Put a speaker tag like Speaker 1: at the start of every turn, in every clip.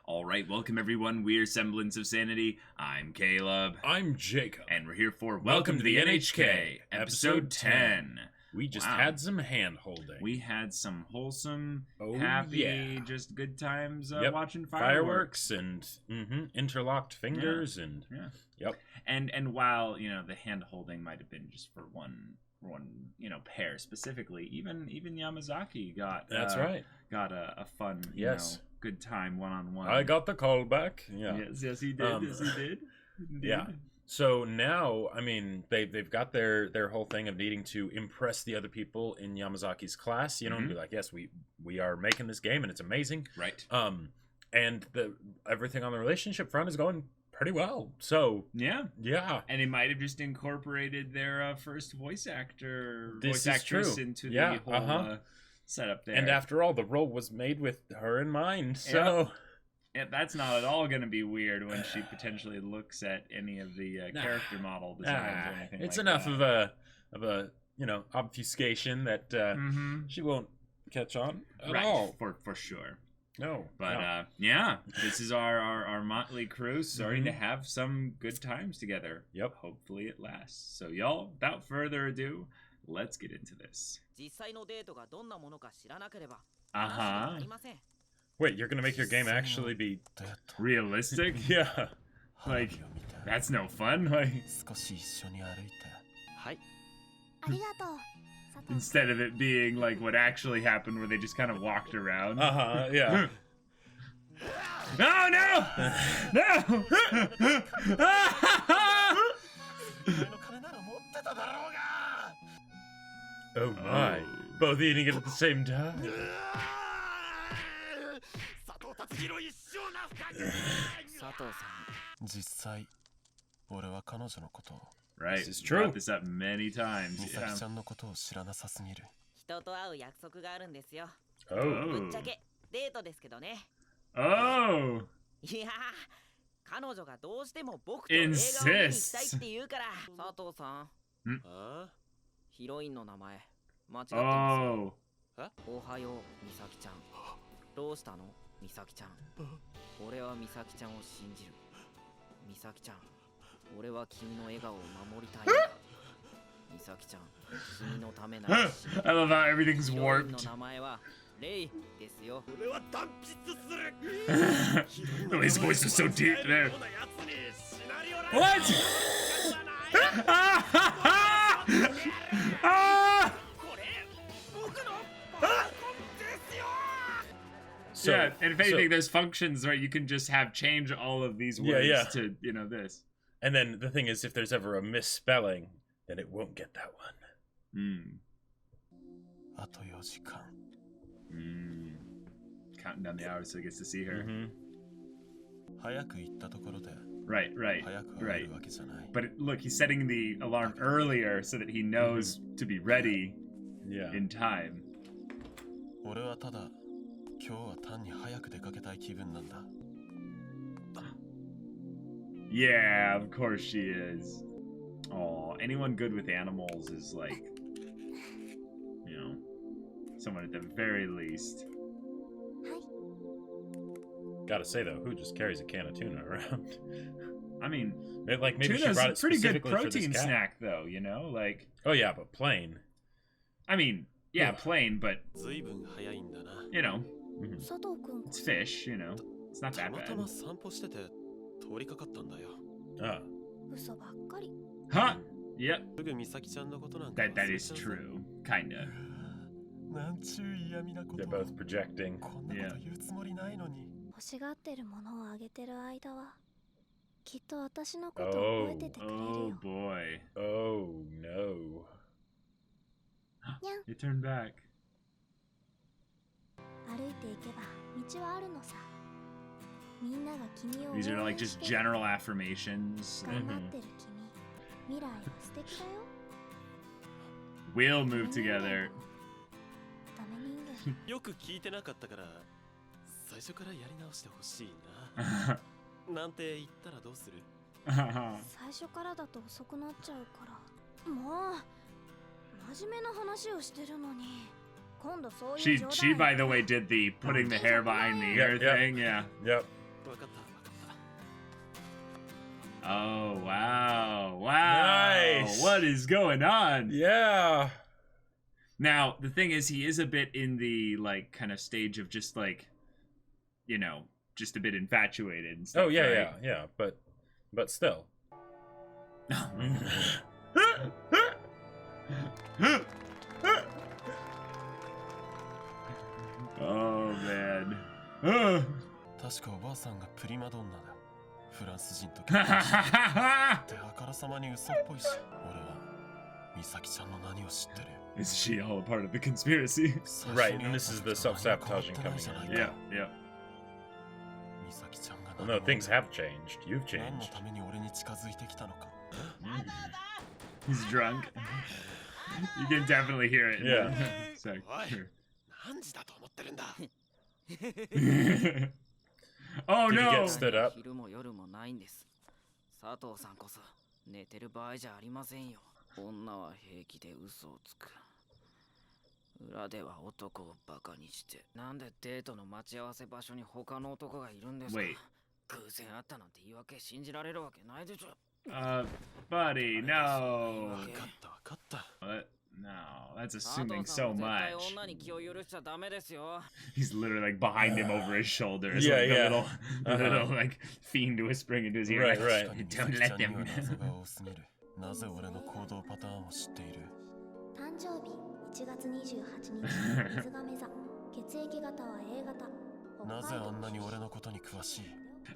Speaker 1: All right, welcome everyone. We're Semblance of Sanity. I'm Caleb.
Speaker 2: I'm Jacob.
Speaker 1: And we're here for Welcome to the NHK, episode 10.
Speaker 2: We just had some hand-holding.
Speaker 1: We had some wholesome, happy, just good times watching
Speaker 2: fireworks and interlocked fingers
Speaker 1: and while, you know, the hand-holding might have been just for one pair specifically, even Yamazaki got got a fun good time one-on-one.
Speaker 2: I got the call back.
Speaker 1: Yes he did. Yes he did. Indeed.
Speaker 2: Yeah. So now, I mean, they've got their whole thing of needing to impress the other people in Yamazaki's class, you know, and be like, yes, we are making this game and it's amazing.
Speaker 1: Right.
Speaker 2: And everything on the relationship front is going pretty well. So
Speaker 1: yeah. And they might have just incorporated their first voice actress into the whole setup there.
Speaker 2: And after all, the role was made with her in mind. So
Speaker 1: that's not at all going to be weird when she potentially looks at any of the character model designs or anything.
Speaker 2: It's
Speaker 1: like
Speaker 2: enough
Speaker 1: that.
Speaker 2: of a obfuscation that she won't catch on at all.
Speaker 1: For sure.
Speaker 2: No.
Speaker 1: But this is our motley crew starting to have some good times together.
Speaker 2: Yep.
Speaker 1: Hopefully it lasts. So y'all, without further ado, let's get into this.
Speaker 2: Wait, you're gonna make your game actually be
Speaker 1: realistic?
Speaker 2: Yeah.
Speaker 1: Like, that's no fun. Like, instead of it being like what actually happened where they just kind of walked around.
Speaker 2: Yeah.
Speaker 1: Oh no! No!
Speaker 2: Oh my. Both eating it at the same time.
Speaker 1: Right,
Speaker 2: this is true.
Speaker 1: Brought this up many times. Oh. Insist. Oh.
Speaker 3: おはよう、美咲ちゃん。どうしたの、美咲ちゃん。俺は美咲ちゃんを信じる。美咲ちゃん、俺は君の笑顔を守りたいんだ。美咲ちゃん、君のためなら。
Speaker 1: I love how everything's warped.
Speaker 3: の名前はレイですよ。
Speaker 1: His voice was so deep there. What? So, yeah, and if anything, there's functions, right? You can just change all of these words to, this.
Speaker 2: And then the thing is, if there's ever a misspelling, then it won't get that one.
Speaker 1: Counting down the hours so he gets to see her. Right. But look, he's setting the alarm earlier so that he knows to be ready in time. Yeah, of course she is. Oh, anyone good with animals is like, someone at the very least.
Speaker 2: Gotta say though, who just carries a can of tuna around?
Speaker 1: I mean,
Speaker 2: maybe
Speaker 1: tuna's
Speaker 2: she brought it
Speaker 1: a pretty good
Speaker 2: specifically for
Speaker 1: protein
Speaker 2: this cat.
Speaker 1: snack though, like.
Speaker 2: Oh yeah, but plain.
Speaker 1: I mean, yeah, plain, but it's fish, it's not that bad. Huh? Yep. That is true, kinda.
Speaker 2: They're both projecting.
Speaker 1: Yeah. Oh boy.
Speaker 2: Oh no.
Speaker 1: You turn back. These are like just general affirmations. We'll move together. She by the way did the putting the hair behind the ear thing. Yeah.
Speaker 2: Yep.
Speaker 1: Oh, wow. Wow.
Speaker 2: Nice.
Speaker 1: What is going on?
Speaker 2: Yeah.
Speaker 1: Now, the thing is, he is a bit in the, like, kind of stage of just, like, you know, just a bit infatuated and stuff,
Speaker 2: Oh, yeah,
Speaker 1: right?
Speaker 2: yeah. But still.
Speaker 1: Oh, man.
Speaker 4: 確かおばあさんがプリマドンナだ。フランス人と結婚してってあからさまに嘘っぽいし、俺は美咲ちゃんの何を知ってる。
Speaker 1: Is she all a part of the conspiracy?
Speaker 2: Right, and this is the self-sabotaging coming in.
Speaker 1: Yeah, yeah.
Speaker 4: 美咲ちゃんが
Speaker 2: Well, no, things have changed. You've
Speaker 4: 何の
Speaker 2: changed.
Speaker 4: ために俺に近づいてきたのか。
Speaker 1: He's drunk. You can definitely hear it.
Speaker 2: Yeah.
Speaker 1: Sorry.
Speaker 4: 何時だと思ってるんだ。
Speaker 1: Oh
Speaker 2: Did he
Speaker 1: no!
Speaker 2: get stood up?
Speaker 3: 昼も夜もないんです。佐藤さんこそ寝てる場合じゃありませんよ。女は平気で嘘をつく。裏では男をバカにして、なんでデートの待ち合わせ場所に他の男がいるんですか。
Speaker 1: Wait.
Speaker 3: 偶然あったなんて言い訳信じられるわけないでしょ。
Speaker 1: Buddy, no.
Speaker 4: 分かった分かった。
Speaker 1: No, that's assuming so much.
Speaker 3: 女に気を許しちゃダメですよ。
Speaker 1: He's literally like behind him over his shoulder. It's
Speaker 2: Yeah,
Speaker 1: like
Speaker 2: yeah.
Speaker 1: a little like fiend whispering into his ear.
Speaker 2: Right,
Speaker 1: like,
Speaker 2: right.
Speaker 1: Don't let them.
Speaker 4: 謎が多すぎる。なぜ俺の行動パターンを知っている。
Speaker 5: 誕生日1月28日水亀座血液型は A 型
Speaker 4: なぜあんなに俺のことに詳しい。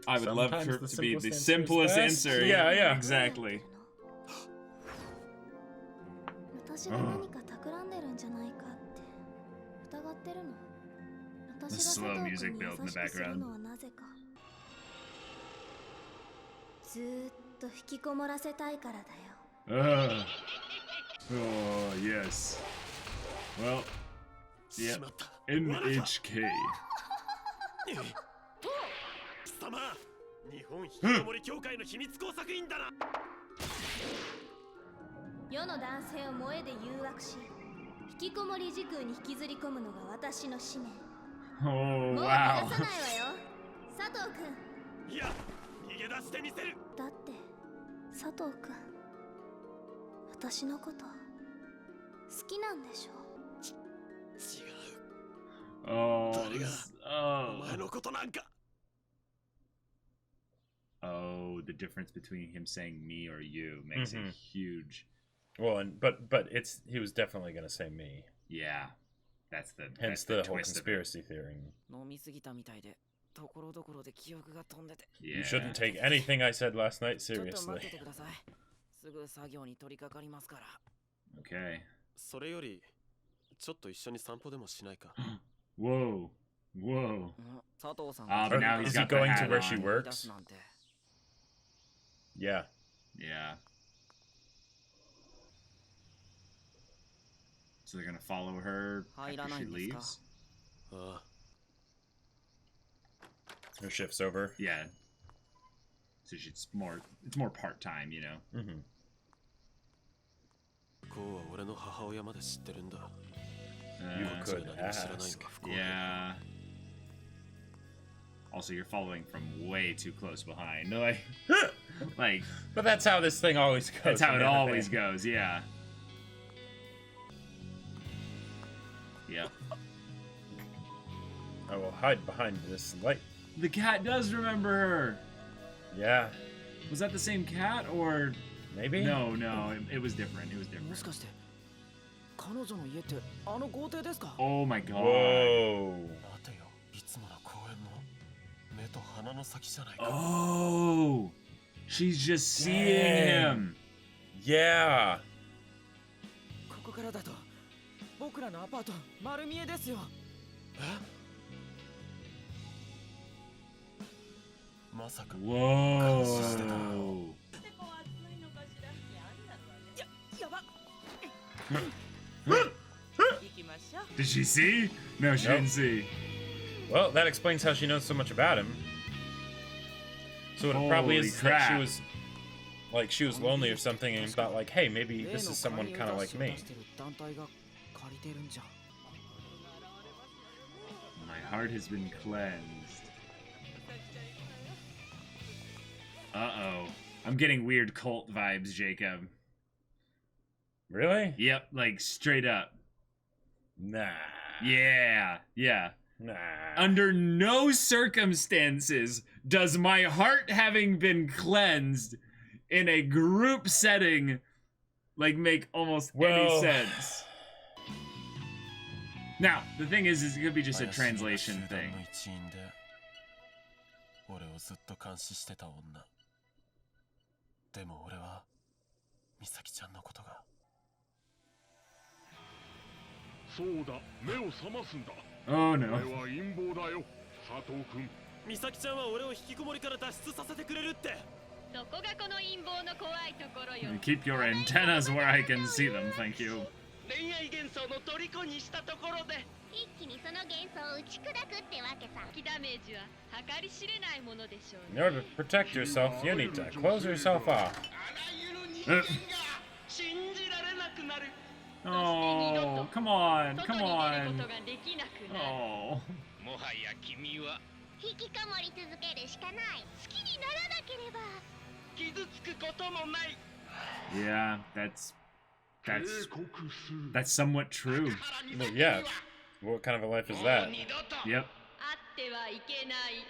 Speaker 1: I would love for it
Speaker 2: Sometimes
Speaker 1: to be the
Speaker 2: the
Speaker 1: simplest
Speaker 2: simplest
Speaker 1: answer.
Speaker 2: answer is best. Yeah, yeah.
Speaker 1: Exactly.
Speaker 5: 私が何か企んでるんじゃないかって疑ってるの。私が佐藤君に優しくするのはなぜか。ずーっと引きこもらせたいからだよ。
Speaker 1: Oh, yes. Well,
Speaker 4: し
Speaker 1: yeah.
Speaker 4: まった。
Speaker 1: NHK.
Speaker 4: 貴様、日本引きこもり協会の秘密工作員だな。
Speaker 5: 世の男性を萌えで誘惑し、引きこもり時空に引きずり込むのが私の使命。
Speaker 1: Oh,
Speaker 5: もう逃
Speaker 1: wow.
Speaker 5: がさないわよ、佐藤君。
Speaker 4: いや、逃げ出してみせる。
Speaker 5: だって佐藤君、私のこと好きなんでしょ。
Speaker 4: 違う。
Speaker 1: Oh,
Speaker 4: 誰が
Speaker 1: oh.
Speaker 4: お前のことなんか。
Speaker 1: Oh, the difference between him saying me or you makes it huge.
Speaker 2: Well, but he was definitely gonna say me.
Speaker 1: Yeah, that's the
Speaker 2: Hence
Speaker 1: that's
Speaker 2: the whole
Speaker 1: twist of it.
Speaker 2: conspiracy theory.
Speaker 3: 飲みすぎたみたいで、ところどころで記憶が飛んでて。
Speaker 1: Yeah.
Speaker 2: You shouldn't take anything I said last night
Speaker 3: ちょっと
Speaker 2: seriously.
Speaker 3: 待っててください。すぐ作業に取り掛かりますから。
Speaker 1: Okay.
Speaker 4: それより、ちょっと一緒に散歩でもしないか。
Speaker 1: Whoa. Whoa.
Speaker 3: 佐藤さん
Speaker 1: Ah, but now he's
Speaker 2: Is he
Speaker 1: got the
Speaker 2: going
Speaker 1: hat
Speaker 2: to where she
Speaker 1: on.
Speaker 2: works?
Speaker 3: なんて。
Speaker 2: Yeah.
Speaker 1: Yeah. So they're gonna follow her after she leaves?
Speaker 4: ああ、
Speaker 2: Her shift's over.
Speaker 1: Yeah. So it's more part-time, you know?
Speaker 2: Mm-hmm.
Speaker 4: こうは俺の母親まで知ってるんだ。
Speaker 2: You
Speaker 1: Uh,
Speaker 2: could
Speaker 4: 何も知らないの
Speaker 2: ask.
Speaker 4: が不幸だ。
Speaker 1: yeah. Also, you're following from way too close behind. Like, like
Speaker 2: But that's how this thing always goes.
Speaker 1: that's how it
Speaker 2: man.
Speaker 1: always goes. Yeah. Yep.
Speaker 2: I will hide behind this light.
Speaker 1: The cat does remember her.
Speaker 2: Yeah.
Speaker 1: Was that the same cat or
Speaker 2: Maybe?
Speaker 1: no? It was different. It was
Speaker 3: も
Speaker 1: different.
Speaker 3: しかして彼女の家ってあの豪邸ですか。
Speaker 1: Oh my god.
Speaker 2: Whoa.
Speaker 4: 待てよ、いつもの公園の目と鼻の先じゃないか。
Speaker 1: Oh, she's just seeing him.
Speaker 2: Yeah.
Speaker 3: ここからだと僕らのアパート丸見えですよ。
Speaker 4: まさか。
Speaker 1: Whoa.
Speaker 3: やば。
Speaker 1: Did she see? No, she
Speaker 2: Nope.
Speaker 1: didn't see.
Speaker 2: Well, that explains how she knows so much about him. So what it probably
Speaker 1: Holy
Speaker 2: is that
Speaker 1: crap.
Speaker 2: she was lonely or something and thought like, hey, maybe this is someone kind of like me.
Speaker 1: My heart has been cleansed. Uh-oh. I'm getting weird cult vibes, Jacob.
Speaker 2: Really?
Speaker 1: Yep, like straight up.
Speaker 2: Nah.
Speaker 1: Yeah.
Speaker 2: Nah.
Speaker 1: Under no circumstances does my heart having been cleansed in a group setting like make almost any sense. Now, the thing is it could be just a translation thing.
Speaker 4: 俺をずっと監視してた女。でも俺は美咲ちゃんのことが。
Speaker 6: そうだ、目を覚ますんだ。
Speaker 1: Oh no.
Speaker 6: 俺は陰謀だよ、佐藤君。
Speaker 4: 美咲ちゃんは俺を引きこもりから脱出させてくれるって。
Speaker 7: そこがこの陰謀の怖いところよ。
Speaker 1: Keep your antennas where I can see them, thank you.
Speaker 8: 恋愛幻想の虜にしたところで。
Speaker 7: 一気にその幻想を打ち砕くってわけさ。ダメージは計り知れないものでしょう。
Speaker 2: In order to protect yourself, you need to close yourself off.
Speaker 1: Oh, come on, come on. Oh.
Speaker 8: もはや君は
Speaker 7: 引きこもり続けるしかない。好きにならなければ
Speaker 8: 傷つくこともない。
Speaker 1: Yeah, that's somewhat true.
Speaker 2: Well, yeah. What kind of a life is that?
Speaker 1: Yep.
Speaker 7: あってはいけない。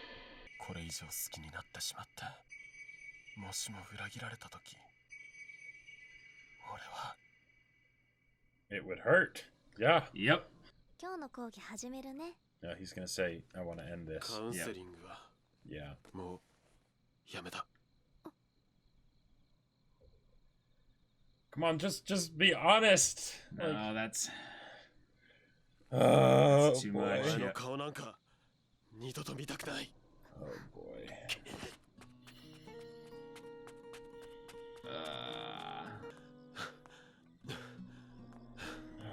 Speaker 4: これ以上好きになってしまって、もしも裏切られたとき、俺は。
Speaker 2: It would hurt. Yeah.
Speaker 1: Yep.
Speaker 5: 今日の講義始めるね。
Speaker 2: Yeah, he's gonna say, I want to end this.
Speaker 4: カウンセリングは
Speaker 2: Yeah.
Speaker 4: もうやめた。
Speaker 2: Come on, just be honest.
Speaker 1: No, that's
Speaker 2: Oh,
Speaker 1: too
Speaker 2: boy.
Speaker 1: much.
Speaker 4: お前の
Speaker 1: Yeah.
Speaker 4: 顔なんか二度と見たくない。
Speaker 2: Oh, boy.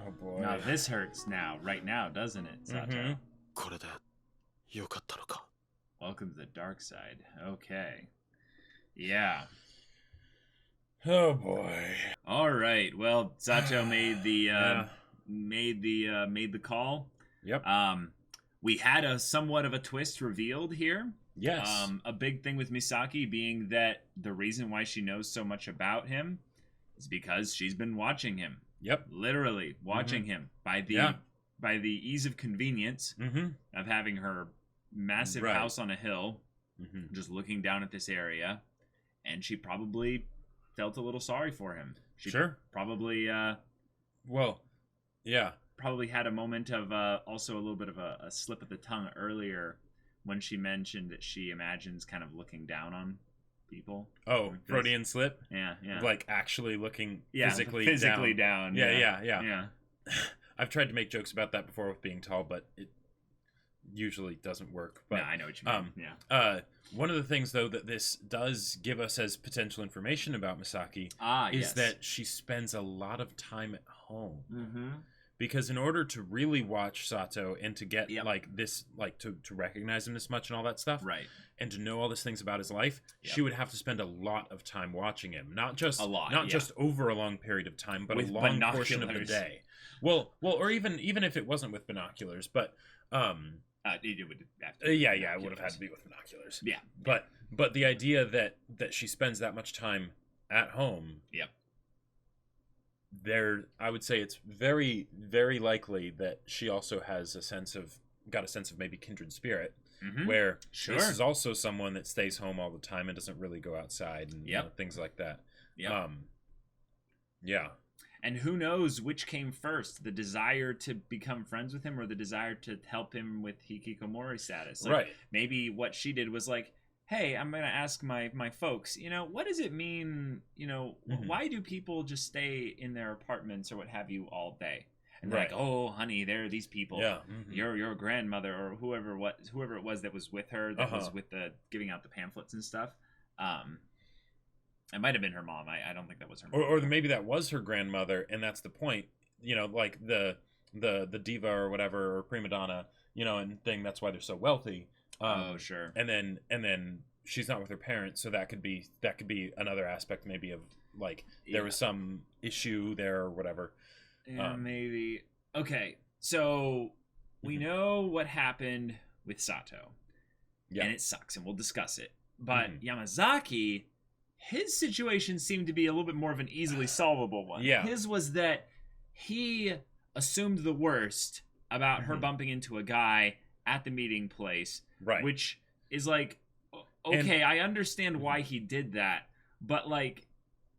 Speaker 2: Oh, boy.
Speaker 1: Now this hurts now, right now, doesn't it, Sato?
Speaker 2: Mhm.
Speaker 4: これでよかったのか。
Speaker 1: Welcome to the dark side. Okay. Yeah.
Speaker 2: Oh, boy.
Speaker 1: All right. Well, Sato made the
Speaker 2: Yeah.
Speaker 1: made the call.
Speaker 2: Yep.
Speaker 1: We had a somewhat of a twist revealed here.
Speaker 2: Yes.
Speaker 1: A big thing with Misaki being that the reason why she knows so much about him is because she's been watching him.
Speaker 2: Yep.
Speaker 1: Literally watching him by the ease of convenience
Speaker 2: Mm-hmm.
Speaker 1: of having her massive
Speaker 2: Right.
Speaker 1: house on a hill,
Speaker 2: Mm-hmm.
Speaker 1: just looking down at this area, and she probably felt a little sorry for him. She
Speaker 2: Sure.
Speaker 1: probably
Speaker 2: Well, yeah.
Speaker 1: probably had a moment of also a little bit of a slip of the tongue earlier when she mentioned that she imagines kind of looking down on people.
Speaker 2: Oh,
Speaker 1: Like this.
Speaker 2: Freudian slip?
Speaker 1: Yeah.
Speaker 2: Like actually looking
Speaker 1: Yeah,
Speaker 2: physically down.
Speaker 1: Yeah.
Speaker 2: Yeah. I've tried to make jokes about that before with being tall, but it usually doesn't work. But
Speaker 1: Yeah, I know what you mean. Yeah.
Speaker 2: one of the things though that this does give us as potential information about Misaki is
Speaker 1: Yes.
Speaker 2: that she spends a lot of time at home.
Speaker 1: Mm-hmm.
Speaker 2: Because in order to really watch Sato and to get
Speaker 1: Yep.
Speaker 2: like this, like to recognize him this much and all that stuff,
Speaker 1: Right.
Speaker 2: and to know all these things about his life,
Speaker 1: Yep.
Speaker 2: she would have to spend a lot of time watching him. Not just
Speaker 1: A lot,
Speaker 2: not
Speaker 1: yeah.
Speaker 2: just over a long period of time, but
Speaker 1: With
Speaker 2: a long portion of the
Speaker 1: binoculars.
Speaker 2: day. Well, or even if it wasn't with binoculars, but
Speaker 1: It would have to
Speaker 2: yeah, it would have had to be with binoculars.
Speaker 1: Yeah.
Speaker 2: But the idea that she spends that much time at home,
Speaker 1: Yep.
Speaker 2: I would say it's very, very likely that she also has got a sense of maybe kindred spirit,
Speaker 1: Mm-hmm.
Speaker 2: where
Speaker 1: Sure.
Speaker 2: this is also someone that stays home all the time and doesn't really go outside and
Speaker 1: Yep.
Speaker 2: things like that.
Speaker 1: Yep.
Speaker 2: Yeah.
Speaker 1: And who knows which came first, the desire to become friends with him or the desire to help him with hikikomori status. Like,
Speaker 2: Right.
Speaker 1: Maybe what she did was like, hey, I'm going to ask my folks, what does it mean,
Speaker 2: Mhm.
Speaker 1: why do people just stay in their apartments or what have you all day? And they're
Speaker 2: Right.
Speaker 1: like, oh, honey, there are these people.
Speaker 2: Yeah. Mhm.
Speaker 1: Your grandmother or whoever it was that was with her, that was with the giving out the pamphlets and stuff. It might have been her mom. I don't think that was her mom.
Speaker 2: Or maybe that was her grandmother, and that's the point. Like the diva or whatever, or prima donna, and thing. That's why they're so wealthy.
Speaker 1: Sure.
Speaker 2: And then she's not with her parents, so that could be another aspect, maybe of like there was some issue there or whatever.
Speaker 1: Yeah, maybe. Okay, so we know what happened with Sato.
Speaker 2: Yeah.
Speaker 1: And it sucks, and we'll discuss it. But Yamazaki, his situation seemed to be a little bit more of an easily solvable one.
Speaker 2: Yeah.
Speaker 1: His was that he assumed the worst about her bumping into a guy at the meeting place.
Speaker 2: Right.
Speaker 1: Which is like, okay, I understand why he did that. But, like,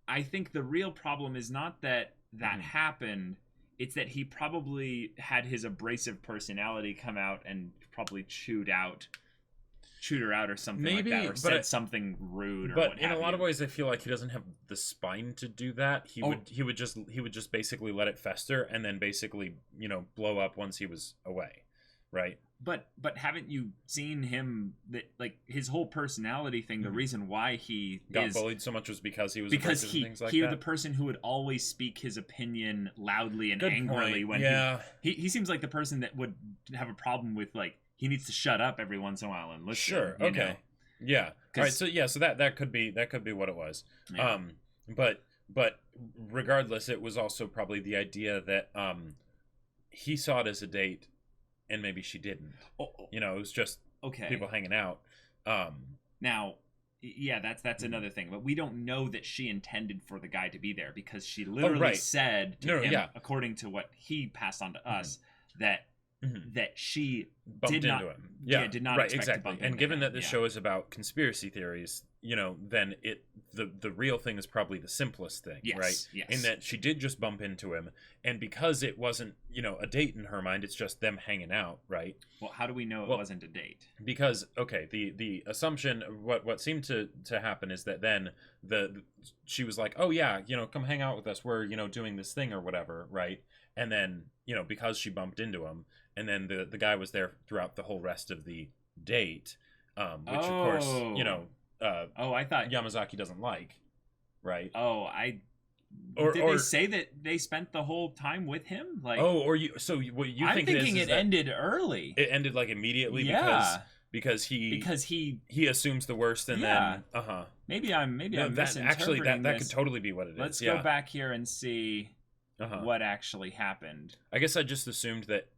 Speaker 1: I think the real problem is not that happened. It's that he probably had his abrasive personality come out and probably chewed her out or something like that, or said something rude.
Speaker 2: But in a lot of ways, I feel like he doesn't have the spine to do that. He would just basically let it fester and then basically, you know, blow up once he was away, right?
Speaker 1: But haven't you seen him, that like his whole personality thing? The reason why he
Speaker 2: got bullied so much was because he was things like
Speaker 1: he
Speaker 2: that.
Speaker 1: The person who would always speak his opinion loudly and
Speaker 2: Good
Speaker 1: angrily
Speaker 2: point.
Speaker 1: when he seems like the person that would have a problem with, like, he needs to shut up every once in a while and listen.
Speaker 2: Sure. Okay. Know? Yeah. All right. So that could be what it was. Yeah. But regardless, it was also probably the idea that he saw it as a date, and maybe she didn't. You know, it was just people hanging out.
Speaker 1: Now, yeah, that's another thing. But we don't know that she intended for the guy to be there, because she literally said to him, according to what he passed on to us, that she
Speaker 2: bumped
Speaker 1: did not,
Speaker 2: into him.
Speaker 1: did not expect to bump into him.
Speaker 2: And given that this show is about conspiracy theories, you know, then the real thing is probably the simplest thing, right?
Speaker 1: Yes.
Speaker 2: In that she did just bump into him, and because it wasn't, you know, a date in her mind, it's just them hanging out, right?
Speaker 1: Well, how do we know it wasn't a date?
Speaker 2: Because the assumption, what seemed to happen is that then she was like, oh yeah, you know, come hang out with us, we're, you know, doing this thing or whatever, right? And then, you know, because she bumped into him, and then the guy was there throughout the whole rest of the date, which of course, you know,
Speaker 1: I thought
Speaker 2: Yamazaki doesn't like, right?
Speaker 1: Did they say that they spent the whole time with him? Like,
Speaker 2: what you
Speaker 1: I'm
Speaker 2: think
Speaker 1: thinking it ended early.
Speaker 2: It ended like immediately because he assumes the worst, and then
Speaker 1: maybe I'm misinterpreting
Speaker 2: actually that
Speaker 1: this.
Speaker 2: could totally be what it is.
Speaker 1: Let's go back here and see what actually happened.
Speaker 2: I guess I just assumed that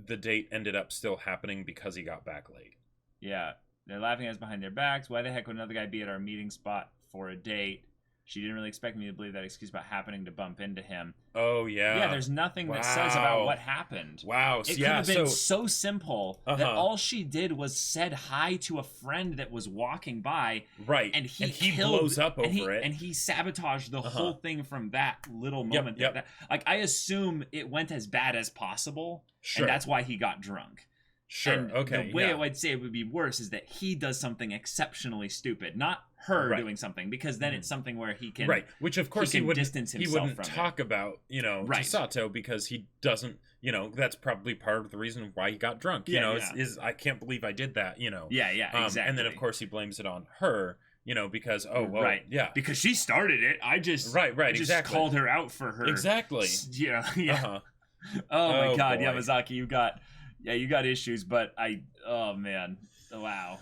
Speaker 2: the date ended up still happening because he got back late.
Speaker 1: Yeah. They're laughing at us behind their backs. Why the heck would another guy be at our meeting spot for a date? She didn't really expect me to believe that excuse about happening to bump into him.
Speaker 2: Oh, yeah.
Speaker 1: Yeah, there's nothing that says about what happened.
Speaker 2: Wow.
Speaker 1: It could have been so simple that all she did was said hi to a friend that was walking by.
Speaker 2: Right.
Speaker 1: And he
Speaker 2: blows up over it.
Speaker 1: And he sabotaged the whole thing from that little moment.
Speaker 2: Yep.
Speaker 1: Like, I assume it went as bad as possible.
Speaker 2: Sure.
Speaker 1: And that's why he got drunk.
Speaker 2: Sure.
Speaker 1: And the way I would say it would be worse is that he does something exceptionally stupid, not her doing something, because then it's something where he can
Speaker 2: which of course he wouldn't
Speaker 1: distance himself from
Speaker 2: talk about, you know, to Sato, because he doesn't, you know, that's probably part of the reason why he got drunk. You know, is I can't believe I did that. You know.
Speaker 1: Yeah. Exactly.
Speaker 2: And then of course he blames it on her. You know, because
Speaker 1: because she started it. I just
Speaker 2: exactly
Speaker 1: called her out for her Yeah. Oh my God, boy. Yamazaki, you got issues, but wow.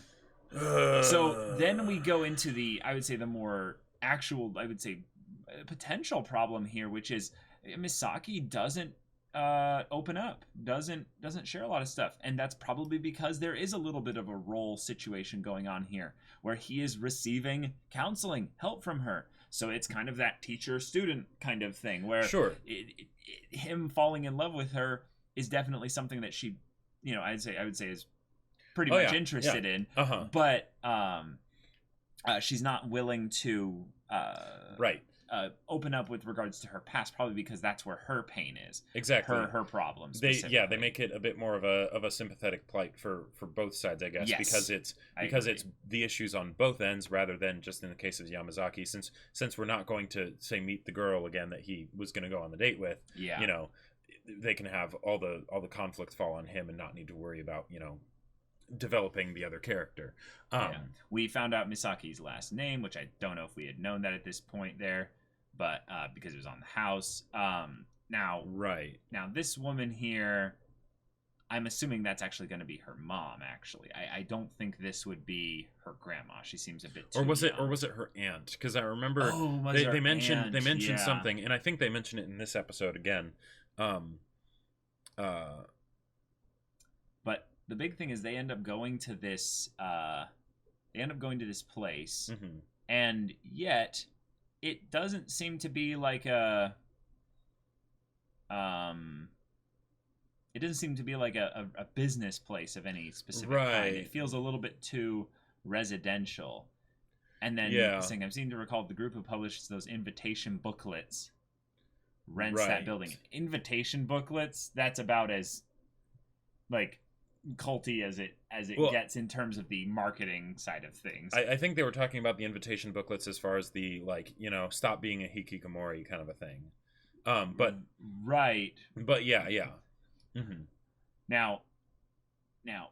Speaker 1: So then we go into the more actual, potential problem here, which is Misaki doesn't open up, doesn't share a lot of stuff, and that's probably because there is a little bit of a role situation going on here, where he is receiving counseling, help from her. So it's kind of that teacher-student kind of thing, where him falling in love with her is definitely something that she, you know, I would say is pretty much interested in, but she's not willing to open up with regards to her past, probably because that's where her pain is.
Speaker 2: Exactly.
Speaker 1: Her problems.
Speaker 2: They make it a bit more of a sympathetic plight for both sides, I guess, because it's the issues on both ends rather than just in the case of Yamazaki, since we're not going to say meet the girl again that he was going to go on the date with.
Speaker 1: Yeah.
Speaker 2: You know, they can have all the conflicts fall on him and not need to worry about, you know, developing the other character.
Speaker 1: We found out Misaki's last name, which I don't know if we had known that at this point there, but because it was on the house. Now this woman here, I'm assuming that's actually going to be her mom. Actually, I don't think this would be her grandma. She seems a bit too young.
Speaker 2: Or was it her aunt? Because I remember they mentioned something, and I think they mentioned it in this episode again.
Speaker 1: But the big thing is they end up going to this They end up going to this place, and yet it doesn't seem to be like a it doesn't seem to be like a business place of any specific kind. It feels a little bit too residential. And then I seem to recall the group who publishes those invitation booklets rents that building. Invitation booklets, that's about as like culty as it gets in terms of the marketing side of things.
Speaker 2: I think they were talking about the invitation booklets as far as the, like, you know, stop being a hikikomori kind of a thing. But yeah. Now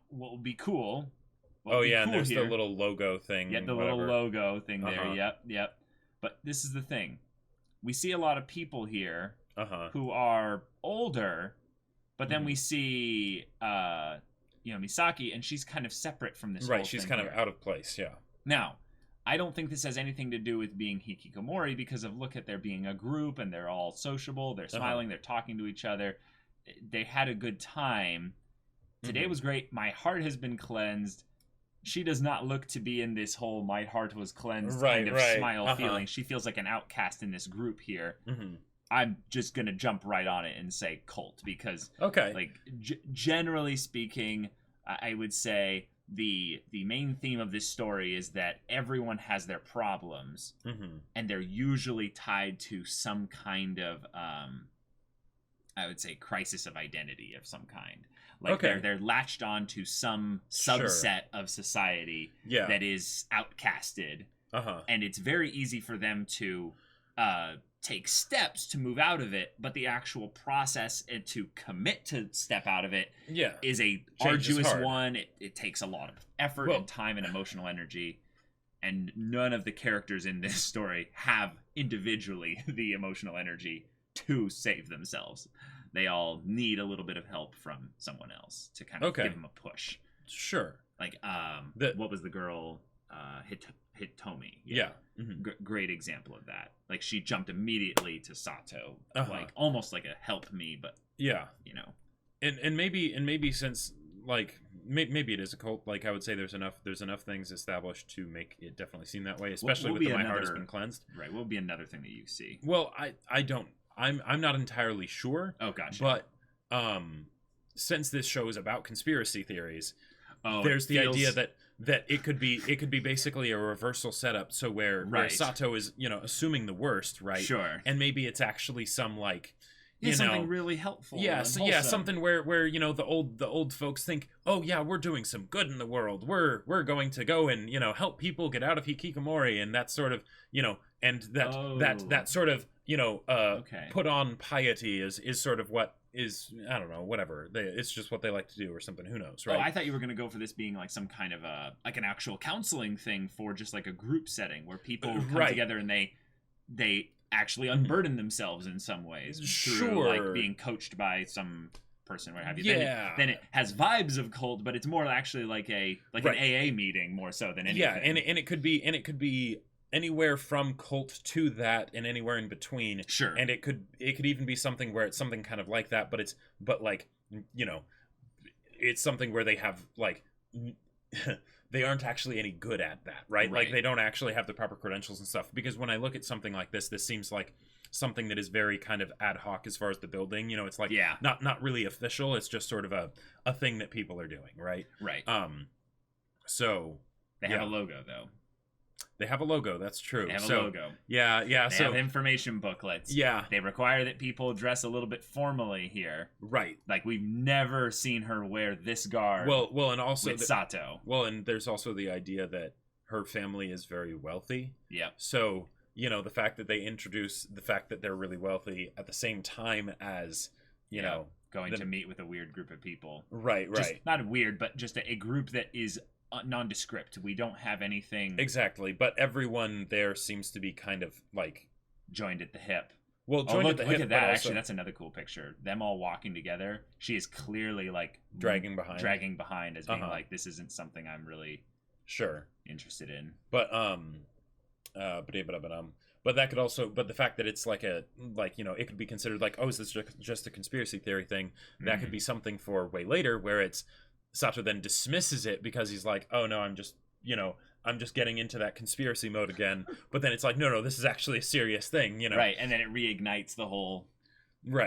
Speaker 2: what would be cool? And there's the little logo thing.
Speaker 1: Yeah, the little logo thing there. Yep. But this is the thing: we see a lot of people here who are older, but then we see Misaki, and she's kind of separate from this.
Speaker 2: Right, she's kind of out of place. Yeah.
Speaker 1: Now, I don't think this has anything to do with being hikikomori, because of look at there being a group and they're all sociable, they're smiling, they're talking to each other, they had a good time. Today was great. My heart has been cleansed. She does not look to be in this whole my heart was cleansed kind of smile feeling. She feels like an outcast in this group here. I'm just going to jump right on it and say cult, because like generally speaking, I would say the main theme of this story is that everyone has their problems, and they're usually tied to some kind of I would say crisis of identity of some kind. Like they're latched on to some subset of society that is outcasted, and it's very easy for them to take steps to move out of it, but the actual process and to commit to step out of it is a arduous one. It takes a lot of effort and time and emotional energy, and none of the characters in this story have individually the emotional energy to save themselves. They all need a little bit of help from someone else to kind of give them a push.
Speaker 2: Sure.
Speaker 1: Like, what was the girl? Hitomi. Great example of that. Like, she jumped immediately to Sato, like almost like a help me, but you know.
Speaker 2: And maybe since like maybe it is a cult. Like, I would say there's enough things established to make it definitely seem that way, especially with the My Heart Has Been Cleansed.
Speaker 1: Right. What would be another thing that you see?
Speaker 2: Well, I don't. I'm not entirely sure.
Speaker 1: Oh, gotcha.
Speaker 2: But since this show is about conspiracy theories, there's the idea that it could be basically a reversal setup. So where Sato is, you know, assuming the worst, right?
Speaker 1: Sure.
Speaker 2: And maybe it's actually some like
Speaker 1: something really helpful.
Speaker 2: Yeah, something where you know the old folks think, oh yeah, we're doing some good in the world. We're going to go and, you know, help people get out of hikikomori, and that sort of, you know, and that sort of, you know, put on piety is sort of what is, I don't know, whatever. It's just what they like to do or something. Who knows, right?
Speaker 1: Oh, I thought you were going to go for this being like some kind of like an actual counseling thing for just like a group setting where people come together and they actually unburden themselves in some ways through like being coached by some person, what have you. Then it has vibes of cult, but it's more actually like an AA meeting more so than anything.
Speaker 2: Yeah, and it could be anywhere from cult to that, and anywhere in between.
Speaker 1: Sure.
Speaker 2: And it could even be something where it's something kind of like that, but like, you know, it's something where they have like they aren't actually any good at that, right? Like, they don't actually have the proper credentials and stuff. Because when I look at something like this seems like something that is very kind of ad hoc as far as the building. You know, it's like not really official. It's just sort of a thing that people are doing, right?
Speaker 1: Right.
Speaker 2: So
Speaker 1: they have a logo though.
Speaker 2: They have a logo. That's true.
Speaker 1: They have a logo.
Speaker 2: Yeah.
Speaker 1: They have information booklets.
Speaker 2: Yeah.
Speaker 1: They require that people dress a little bit formally here.
Speaker 2: Right.
Speaker 1: Like, we've never seen her wear this garb.
Speaker 2: Well, and also
Speaker 1: with Sato.
Speaker 2: Well, and there's also the idea that her family is very wealthy.
Speaker 1: Yeah.
Speaker 2: So, you know, the fact that they introduce the fact that they're really wealthy at the same time as, you know,
Speaker 1: going to meet with a weird group of people.
Speaker 2: Right.
Speaker 1: Just, not weird, but just a group that is nondescript. We don't have anything
Speaker 2: exactly, but everyone there seems to be kind of like
Speaker 1: joined at the hip.
Speaker 2: Well,
Speaker 1: look at that. Actually, that's another cool picture. Them all walking together. She is clearly like
Speaker 2: dragging behind
Speaker 1: as being like, this isn't something I'm really interested in.
Speaker 2: But but that could also, but the fact that it's like you know, it could be considered like, oh, is this just a conspiracy theory thing? That could be something for way later, where it's Sato then dismisses it because he's like, oh no, I'm just, you know, I'm just getting into that conspiracy mode again. But then it's like, no, this is actually a serious thing, you know?
Speaker 1: Right, and then it reignites the whole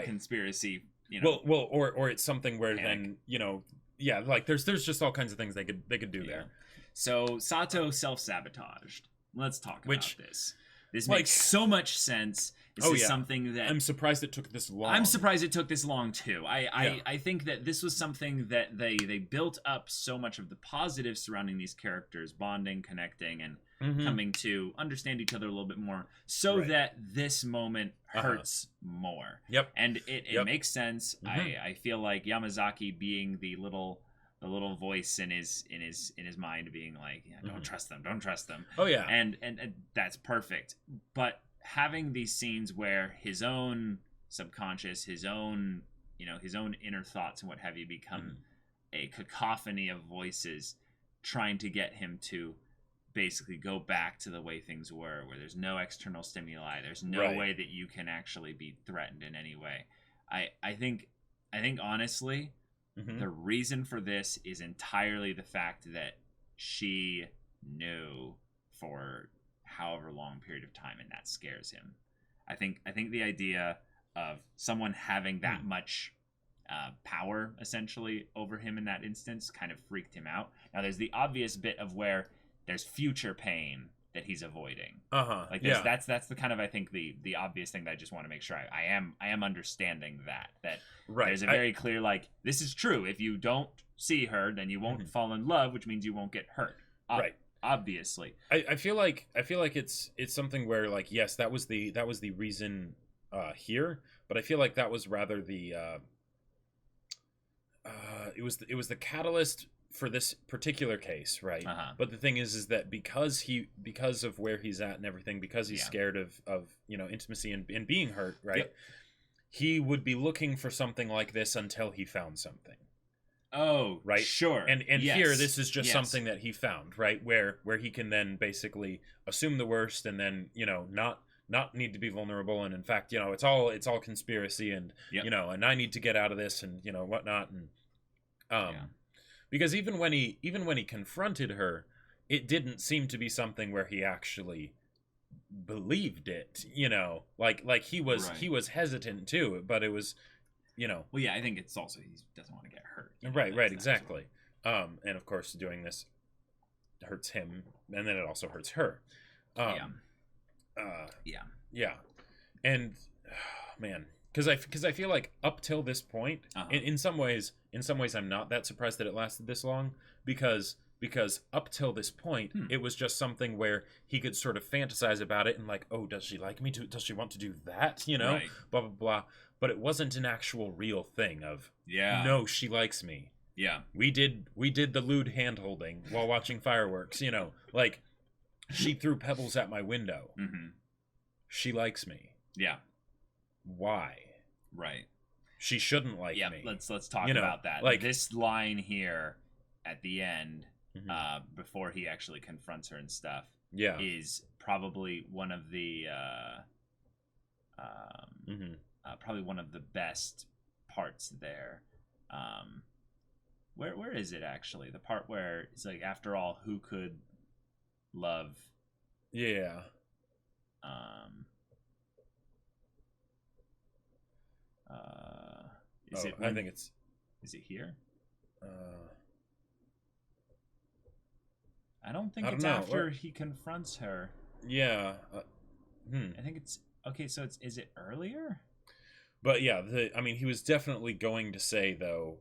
Speaker 1: conspiracy, you know.
Speaker 2: Well, or it's something where
Speaker 1: panic.
Speaker 2: then, you know, yeah, like there's just all kinds of things they could do there.
Speaker 1: So Sato self-sabotaged. Let's talk about this. This makes so much sense. This is something that
Speaker 2: I'm surprised it took this long.
Speaker 1: I'm surprised it took this long too. I think that this was something that they built up so much of the positives surrounding these characters, bonding, connecting, and coming to understand each other a little bit more, so that this moment hurts more.
Speaker 2: Yep.
Speaker 1: And it makes sense. I feel like Yamazaki being the little voice in his mind being like, don't trust them.
Speaker 2: Oh yeah.
Speaker 1: And that's perfect. But having these scenes where his own subconscious, his own inner thoughts and what have you become a cacophony of voices trying to get him to basically go back to the way things were, where there's no external stimuli, there's no way that you can actually be threatened in any way. I think honestly, the reason for this is entirely the fact that she knew for however long period of time, and that scares him. I think the idea of someone having that much power essentially over him in that instance kind of freaked him out. Now there's the obvious bit of where there's future pain that he's avoiding. Like that's the kind of, I think, the obvious thing that I just want to make sure I am understanding that there's a very clear, like, this is true. If you don't see her, then you won't fall in love, which means you won't get hurt. Obviously.
Speaker 2: I feel like it's something where, like, yes, that was the reason here, but I feel like that was rather the it was the catalyst for this particular case, right? But the thing is that because of where he's at and everything, because he's scared of intimacy and being hurt, right? He would be looking for something like this until he found something.
Speaker 1: Oh,
Speaker 2: right,
Speaker 1: sure.
Speaker 2: And here, this is just something that he found, right? Where he can then basically assume the worst and then not need to be vulnerable, and in fact, it's all conspiracy, and and I need to get out of this, and whatnot, and because even when he confronted her, it didn't seem to be something where he actually believed it, like he was hesitant too, but it was,
Speaker 1: well, yeah, I think it's also he doesn't want to get hurt,
Speaker 2: right, exactly. And of course doing this hurts him, and then it also hurts her. And man, because I feel like up till this point, in some ways I'm not that surprised that it lasted this long, because up till this point it was just something where he could sort of fantasize about it and like, oh, does she like me? Does she want to do that? Blah blah blah. But it wasn't an actual real thing of no, she likes me. We did the lewd hand holding while watching fireworks. Like, she threw pebbles at my window. She likes me. Why?
Speaker 1: Right.
Speaker 2: She shouldn't like me.
Speaker 1: Let's talk about that. Like this line here at the end, before he actually confronts her and stuff, is probably one of the probably one of the best parts there. Where is it actually? The part where it's like, after all, who could love?
Speaker 2: I think it's.
Speaker 1: Is it here? I don't think it's after he confronts her.
Speaker 2: I
Speaker 1: think it's okay. So is it earlier?
Speaker 2: But yeah, he was definitely going to say, though,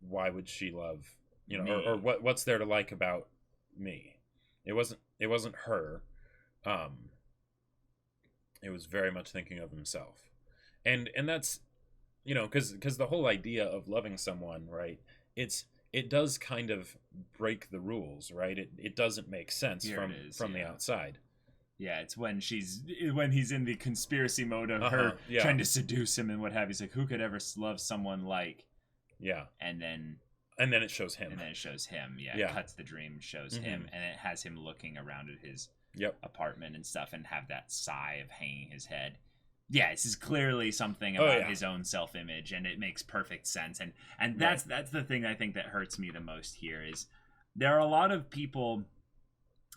Speaker 2: why would she love, or what's there to like about me? It wasn't her. It was very much thinking of himself, and that's, because the whole idea of loving someone, right? It does kind of break the rules, right? It doesn't make sense from the outside.
Speaker 1: Yeah, it's when he's in the conspiracy mode of her trying to seduce him and what have you. He's like, who could ever love someone like? And then
Speaker 2: it shows him.
Speaker 1: It cuts the dream, shows him, and it has him looking around at his apartment and stuff, and have that sigh of hanging his head. Yeah, this is clearly something about his own self-image, and it makes perfect sense. And that's the thing I think that hurts me the most here is there are a lot of people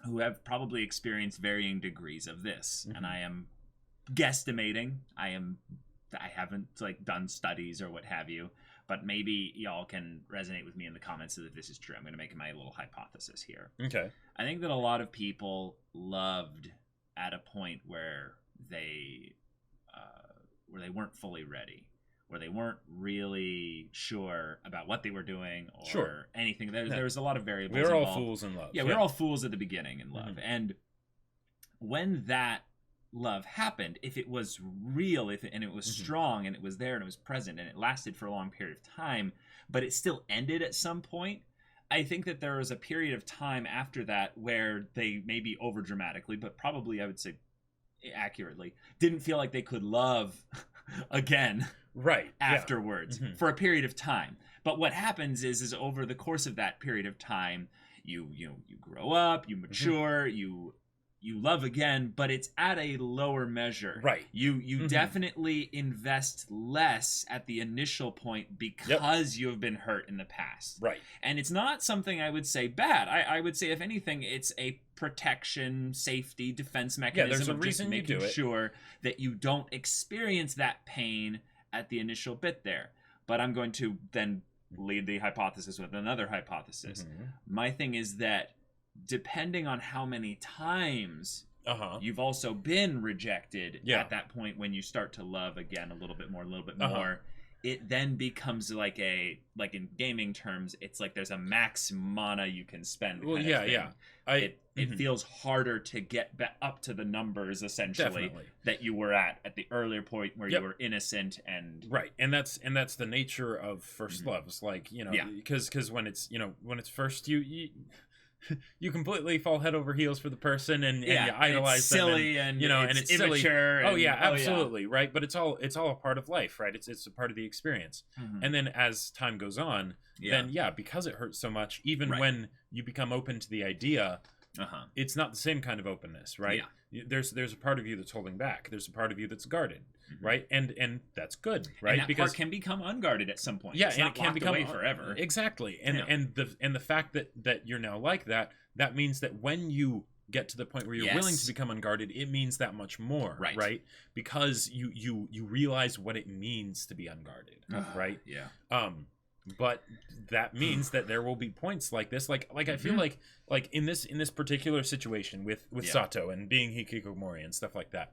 Speaker 1: who have probably experienced varying degrees of this. And I am guesstimating. I haven't like done studies or what have you, but maybe y'all can resonate with me in the comments that this is true. I'm going to make my little hypothesis here.
Speaker 2: Okay.
Speaker 1: I think that a lot of people loved at a point where they weren't fully ready, where they weren't really sure about what they were doing or anything. There was a lot of variables.
Speaker 2: We're all fools in love.
Speaker 1: Yeah, we're all fools at the beginning in love. And when that love happened, if it was real, and it was strong, and it was there, and it was present, and it lasted for a long period of time, but it still ended at some point, I think that there was a period of time after that where they maybe over dramatically, but probably I would say accurately, didn't feel like they could love again afterwards for a period of time. But what happens is over the course of that period of time, you grow up, you mature, you love again, but it's at a lower measure.
Speaker 2: Right.
Speaker 1: You definitely invest less at the initial point because you have been hurt in the past.
Speaker 2: Right.
Speaker 1: And it's not something I would say bad. I would say, if anything, it's a protection, safety, defense mechanism.
Speaker 2: There's a
Speaker 1: of
Speaker 2: reason
Speaker 1: just making
Speaker 2: you do it.
Speaker 1: sure that you don't experience that pain at the initial bit there. But I'm going to then lead the hypothesis with another hypothesis. My thing is that depending on how many times you've also been rejected at that point, when you start to love again a little bit more, it then becomes like in gaming terms, it's like there's a max mana you can spend. It feels harder to get up to the numbers essentially that you were at the earlier point where you were innocent and
Speaker 2: and that's the nature of first loves, like, you know, because when it's first, you completely fall head over heels for the person and you idolize
Speaker 1: it's silly
Speaker 2: them
Speaker 1: and
Speaker 2: you know, and it's
Speaker 1: immature.
Speaker 2: Silly. Absolutely. Right. But it's all a part of life, right? It's a part of the experience. And then as time goes on, then because it hurts so much, even when you become open to the idea, it's not the same kind of openness, right? There's a part of you that's holding back. There's a part of you that's guarded, right? And that's good, right?
Speaker 1: And that because part can become unguarded at some point.
Speaker 2: Yeah,
Speaker 1: it's
Speaker 2: and
Speaker 1: not
Speaker 2: it can become
Speaker 1: away forever.
Speaker 2: Exactly. And the fact that you're now like that means that when you get to the point where you're willing to become unguarded, it means that much more, right? Because you realize what it means to be unguarded, right? But that means that there will be points like this, like I feel like in this particular situation with Sato and being hikikomori and stuff like that.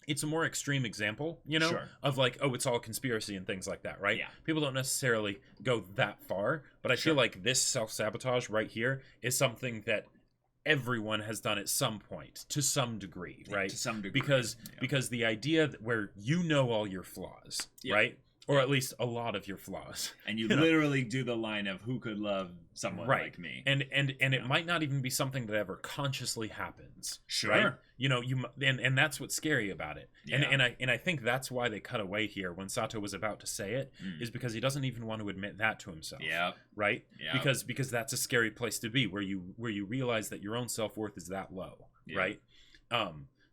Speaker 2: It's a more extreme example, you know, of like, oh, it's all conspiracy and things like that, right? People don't necessarily go that far, but I feel like this self-sabotage right here is something that everyone has done at some point, to some degree, right?
Speaker 1: To some degree.
Speaker 2: Because the idea that where you know all your flaws, right? Or at least a lot of your flaws.
Speaker 1: And you literally do the line of, who could love someone like me?
Speaker 2: And it might not even be something that ever consciously happens. Right? You know, and that's what's scary about it. And I think that's why they cut away here when Sato was about to say it, is because he doesn't even want to admit that to himself. Right? Because that's a scary place to be, where you realize that your own self-worth is that low. Right?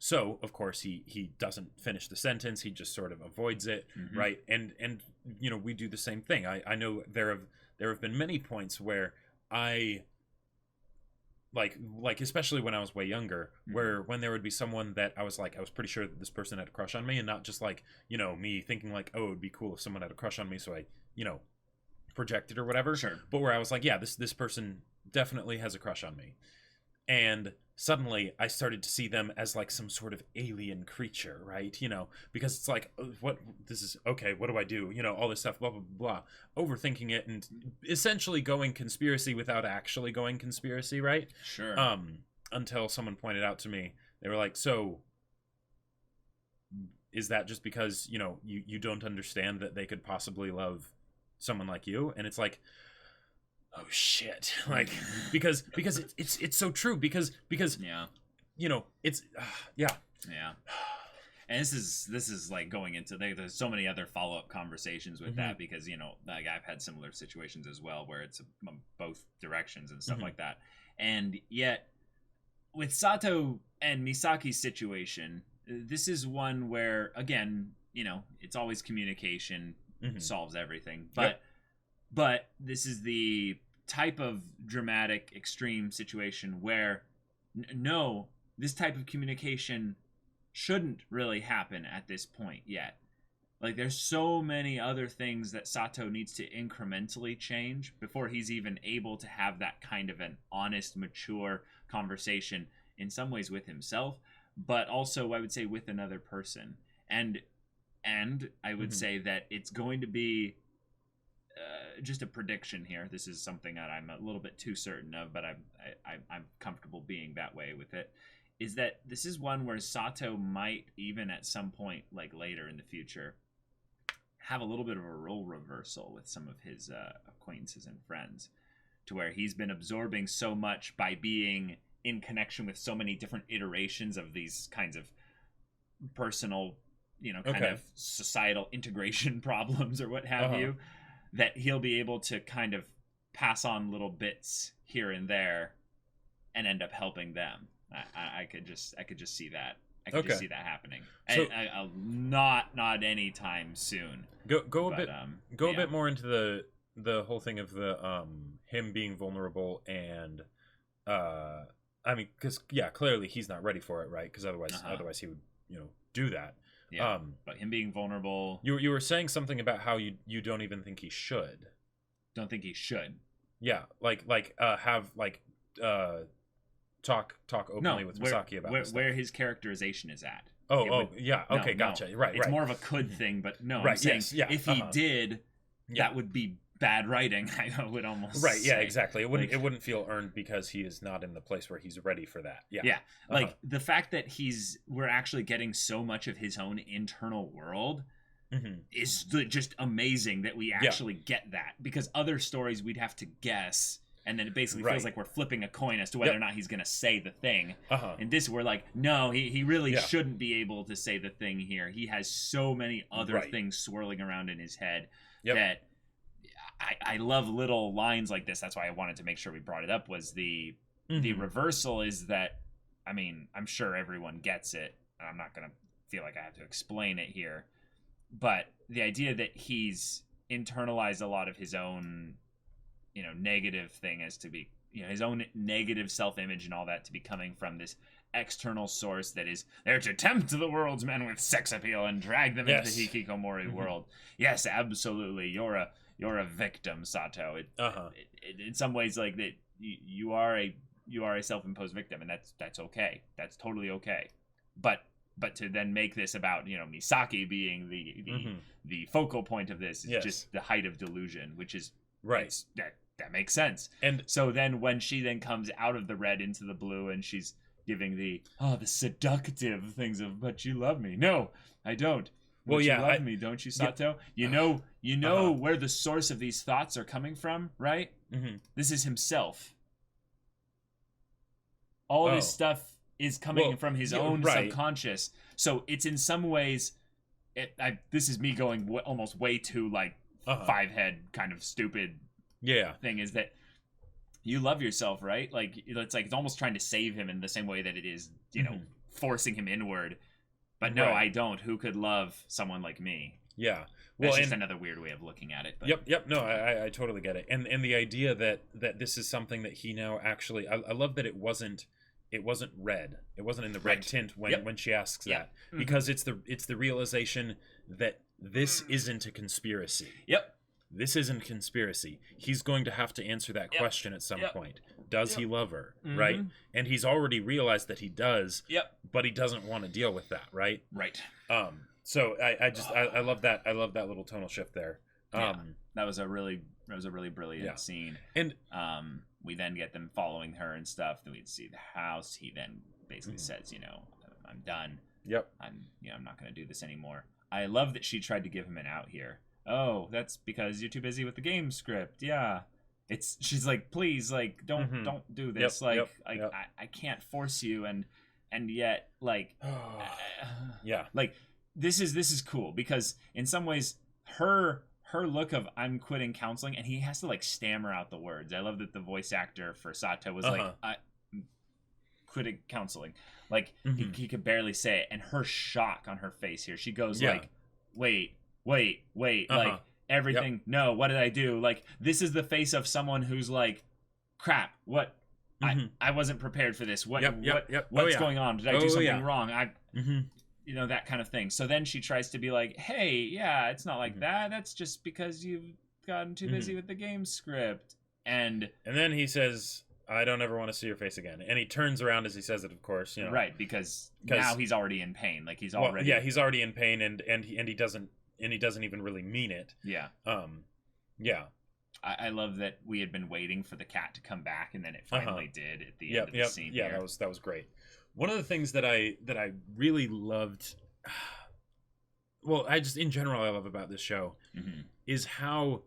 Speaker 2: So, of course, he doesn't finish the sentence. He just sort of avoids it, right? And you know, we do the same thing. I know there have been many points where I like especially when I was way younger, where when there would be someone that I was pretty sure that this person had a crush on me, and not just like, you know, me thinking like, oh, it'd be cool if someone had a crush on me, so I, you know, projected or whatever. But where I was like, yeah, this person definitely has a crush on me. And suddenly I started to see them as like some sort of alien creature, right? You know, because it's like, what do I do? You know, all this stuff, blah, blah, blah. Overthinking it and essentially going conspiracy without actually going conspiracy, right? Until someone pointed out to me, they were like, so is that just because, you know, you don't understand that they could possibly love someone like you? And it's like, oh shit, like, because it's so true, because you know, it's
Speaker 1: and this is like going into there's so many other follow-up conversations with that, because, you know, like I've had similar situations as well where it's both directions and stuff like that. And yet with Sato and Misaki's situation, this is one where, again, you know, it's always communication solves everything, but this is the type of dramatic, extreme situation where no, this type of communication shouldn't really happen at this point yet. Like, there's so many other things that Sato needs to incrementally change before he's even able to have that kind of an honest, mature conversation, in some ways with himself, but also, I would say, with another person. And I would say that it's going to be just a prediction here. This is something that I'm a little bit too certain of, but I'm comfortable being that way with it. Is that this is one where Sato might, even at some point, like later in the future, have a little bit of a role reversal with some of his acquaintances and friends, to where he's been absorbing so much by being in connection with so many different iterations of these kinds of personal, kind of societal integration problems or what have you, that he'll be able to kind of pass on little bits here and there and end up helping them. I could just see that. I could just see that happening. So, not anytime soon.
Speaker 2: Go a bit more into the whole thing of the him being vulnerable and I mean, because clearly he's not ready for it, right? Because otherwise he would do that.
Speaker 1: Yeah, but him being vulnerable.
Speaker 2: You were saying something about how you don't even think he should.
Speaker 1: Don't think he should.
Speaker 2: Yeah, have talk openly with Misaki about
Speaker 1: where his characterization is at.
Speaker 2: Gotcha. Right,
Speaker 1: it's more of a could thing, but no, I'm saying if he did, that would be bad writing. I would almost say.
Speaker 2: Exactly. It wouldn't feel earned because he is not in the place where he's ready for that.
Speaker 1: Like the fact that we're actually getting so much of his own internal world is just amazing that we actually get that, because other stories we'd have to guess, and then it basically feels like we're flipping a coin as to whether or not he's going to say the thing. And this, we're like, no, he really shouldn't be able to say the thing here. He has so many other things swirling around in his head that I love little lines like this. That's why I wanted to make sure we brought it up, was the reversal is that, I mean, I'm sure everyone gets it, and I'm not going to feel like I have to explain it here, but the idea that he's internalized a lot of his own negative thing as to be, his own negative self-image and all that, to be coming from this external source that is there to tempt the world's men with sex appeal and drag them into the hikikomori world. Yes, absolutely. You're a victim, Sato. In some ways, like that, you are a self-imposed victim, and that's okay. That's totally okay. But to then make this about Misaki being the focal point of this is just the height of delusion, which is that makes sense. And so then when she then comes out of the red into the blue, and she's giving the seductive things of, but you love me. No, I don't. Well, you love me, don't you, Sato? You know where the source of these thoughts are coming from, right? This is himself. All this stuff is coming from his own subconscious. So it's in some ways, this is me going almost way too like five-head kind of stupid thing, is that you love yourself, right? Like it's almost trying to save him in the same way that it is, forcing him inward. But no, I don't. Who could love someone like me? Yeah. Well, that's just another weird way of looking at it. But.
Speaker 2: Yep. No, I totally get it. And the idea that this is something that he now actually, I love that it wasn't red. It wasn't in the red tint when she asks that, because it's the realization that this isn't a conspiracy. This isn't conspiracy. He's going to have to answer that question at some point. Does he love her? Right? And he's already realized that he does. But he doesn't want to deal with that, right?
Speaker 1: Right.
Speaker 2: So I love that. I love that little tonal shift there.
Speaker 1: That was a really brilliant scene. And we then get them following her and stuff. Then we'd see the house. He then basically says, I'm done. I'm not going to do this anymore. I love that she tried to give him an out here. Oh, that's because you're too busy with the game script. Yeah. She's like, please, like, don't do this. I can't force you. And yet, like, like this is cool, because in some ways her look of I'm quitting counseling, and he has to like stammer out the words. I love that the voice actor for Sato was like, I quitting counseling. Like he could barely say it. And her shock on her face here, she goes like, wait, like everything. No, what did I do? Like, this is the face of someone who's like, crap, what I wasn't prepared for this. What's
Speaker 2: Yep.
Speaker 1: going on? Did I do something wrong?
Speaker 2: Mm-hmm.
Speaker 1: You know, that kind of thing. So then she tries to be like, hey, yeah, it's not like that. That's just because you've gotten too busy with the game script. And
Speaker 2: then he says, I don't ever want to see your face again. And he turns around as he says it, of course. You know,
Speaker 1: right, because now he's already in pain. Like he's already
Speaker 2: he's already in pain, and he doesn't even really mean it.
Speaker 1: Yeah.
Speaker 2: Yeah.
Speaker 1: I love that we had been waiting for the cat to come back, and then it finally did at the end of the scene.
Speaker 2: Yeah,
Speaker 1: here.
Speaker 2: that was great. One of the things that I really loved, well, I just in general I love about this show is how